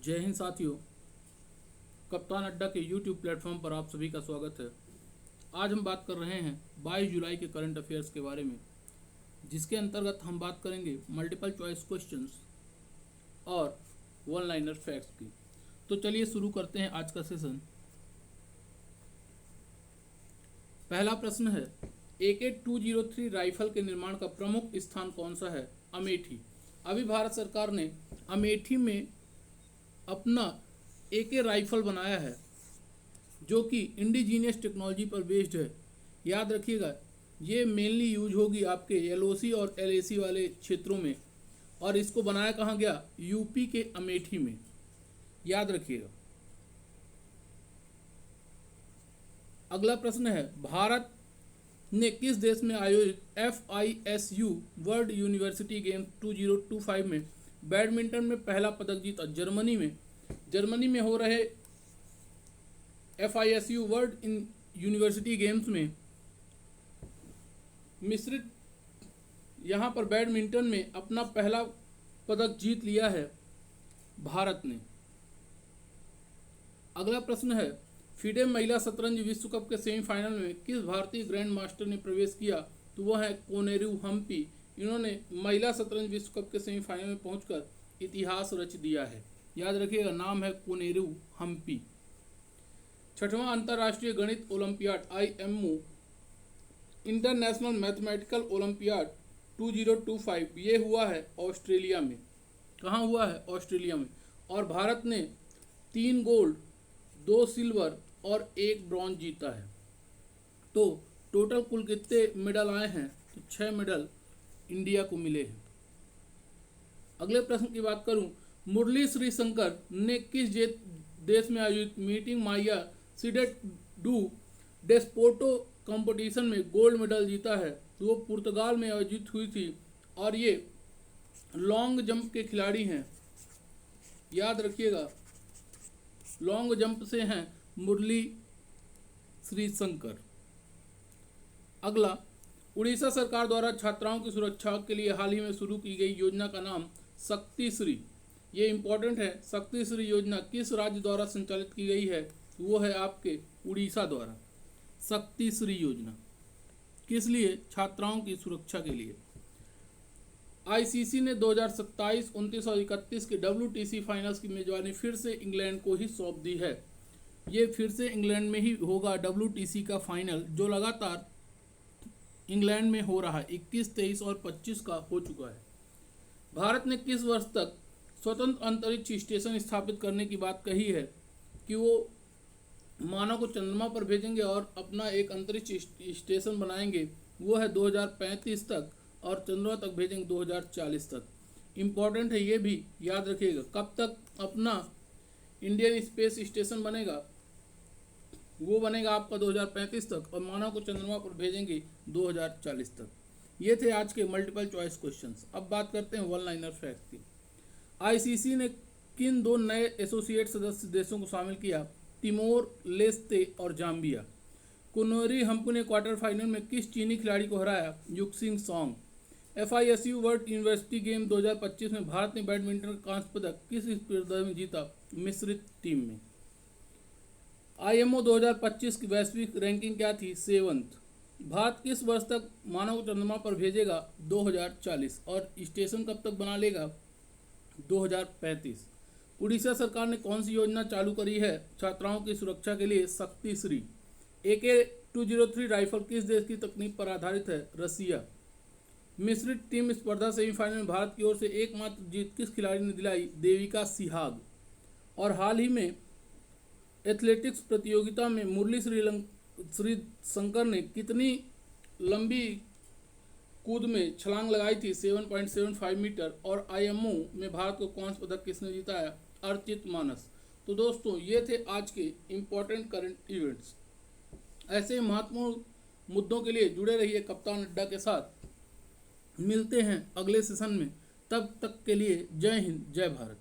जय हिंद साथियों। कप्तान अड्डा के YouTube प्लेटफॉर्म पर आप सभी का स्वागत है। आज हम बात कर रहे हैं 22 जुलाई के करंट अफेयर्स के बारे में, जिसके अंतर्गत हम बात करेंगे मल्टीपल चॉइस क्वेश्चंस और वन लाइनर फैक्ट्स की। तो चलिए शुरू करते हैं आज का सेशन। पहला प्रश्न है, AK-203 राइफल के निर्माण का प्रमुख स्थान कौन सा है? अमेठी। अभी भारत सरकार ने अमेठी में अपना AK राइफल बनाया है, जो कि इंडिजीनियस टेक्नोलॉजी पर बेस्ड है। याद रखिएगा, ये मेनली यूज होगी आपके LOC और LAC वाले क्षेत्रों में, और इसको बनाया कहाँ गया? यूपी के अमेठी में। याद रखिएगा। अगला प्रश्न है, भारत ने किस देश में आयोजित FISU वर्ल्ड यूनिवर्सिटी गेम्स 2025 में बैडमिंटन में पहला पदक जीता? जर्मनी में हो रहे FISU वर्ल्ड यूनिवर्सिटी गेम्स में मिश्रित यहाँ पर बैडमिंटन में अपना पहला पदक जीत लिया है भारत ने। अगला प्रश्न है, FIDE महिला शतरंज विश्व कप के सेमीफाइनल में किस भारतीय ग्रैंड मास्टर ने प्रवेश किया? तो वह है कोनेरू हम्पी। इन्होंने महिला शतरंज विश्व कप के सेमीफाइनल में पहुंचकर इतिहास रच दिया है। याद रखिएगा, नाम है कोनेरू हम्पी। छठवां अंतर्राष्ट्रीय गणित olympiad IMO international mathematical olympiad 2025 ये हुआ है ऑस्ट्रेलिया में। कहाँ हुआ है? ऑस्ट्रेलिया में। और भारत ने 3 गोल्ड 2 सिल्वर और 1 ब्रॉन्ज जीता है। तो टोटल कुल कितने मेडल आए हैं? तो 6 मेडल इंडिया को मिले हैं। अगले प्रश्न की बात करूं, मुरली श्रीशंकर ने किस देश में आयोजित meeting Maia Cidade do Desporto competition में गोल्ड मेडल जीता है? तो वो पुर्तगाल में आयोजित हुई थी, और ये लॉन्ग जंप के खिलाड़ी हैं। याद रखिएगा, लॉन्ग जंप से हैं मुरली श्रीशंकर। अगला, उड़ीसा सरकार द्वारा छात्राओं की सुरक्षा के लिए हाल ही में शुरू की गई योजना का नाम शक्ति श्री। ये इंपॉर्टेंट है। शक्ति श्री योजना किस राज्य द्वारा संचालित की गई है? वो है आपके उड़ीसा द्वारा। शक्ति श्री योजना किस लिए? छात्राओं की सुरक्षा के लिए। ICC ने 2027, 29 और 31 के WTC फाइनल्स की मेजबानी फिर से इंग्लैंड को ही सौंप दी है। ये फिर से इंग्लैंड में ही होगा WTC का फाइनल, जो लगातार इंग्लैंड में हो रहा है। 21, 23 और 25 का हो चुका है। भारत ने किस वर्ष तक स्वतंत्र अंतरिक्ष स्टेशन स्थापित करने की बात कही है कि वो मानव को चंद्रमा पर भेजेंगे और अपना एक अंतरिक्ष स्टेशन बनाएंगे? वो है 2035 तक, और चंद्रमा तक भेजेंगे 2040 तक। इम्पॉर्टेंट है ये भी, याद रखिएगा। कब तक अपना इंडियन स्पेस स्टेशन बनेगा? वो बनेगा आपका 2035 तक, और मानव को चंद्रमा पर भेजेंगे 2040 तक। ये थे आज के मल्टीपल चॉइस क्वेश्चंस। अब बात करते हैं वन लाइनर फैक्ट की। ICC ने किन 2 नए एसोसिएट सदस्य देशों को शामिल किया? तिमोर लेस्ते और जाम्बिया। कोनेरू हम्पी ने क्वार्टर फाइनल में किस चीनी खिलाड़ी को हराया? Yuxing Song. FISU world university game 2025 में भारत ने बैडमिंटन का कांस्य पदक किस स्पर्धा में जीता? मिश्रित टीम में। IMO 2025 की वैश्विक रैंकिंग क्या थी? 7th। भारत किस वर्ष तक मानव को चंद्रमा पर भेजेगा? 2040। और स्टेशन कब तक बना लेगा? 2035। उड़ीसा सरकार ने कौन सी योजना चालू करी है छात्राओं की सुरक्षा के लिए? शक्ति श्री। AK-203 राइफल किस देश की तकनीक पर आधारित है? रसिया। मिश्रित टीम स्पर्धा सेमीफाइनल में भारत की ओर से एकमात्र जीत किस खिलाड़ी ने दिलाई? देविका सिहाग। और हाल ही में एथलेटिक्स प्रतियोगिता में मुरली श्रीशंकर ने कितनी लंबी कूद में छलांग लगाई थी? 7.75 मीटर। और IMO में भारत को कांस्य पदक किसने जिताया? अर्चित मानस। तो दोस्तों, ये थे आज के इम्पोर्टेंट करंट इवेंट्स। ऐसे महत्वपूर्ण मुद्दों के लिए जुड़े रहिए कप्तान अड्डा के साथ। मिलते हैं अगले सेशन में। तब तक के लिए जय हिंद, जय भारत।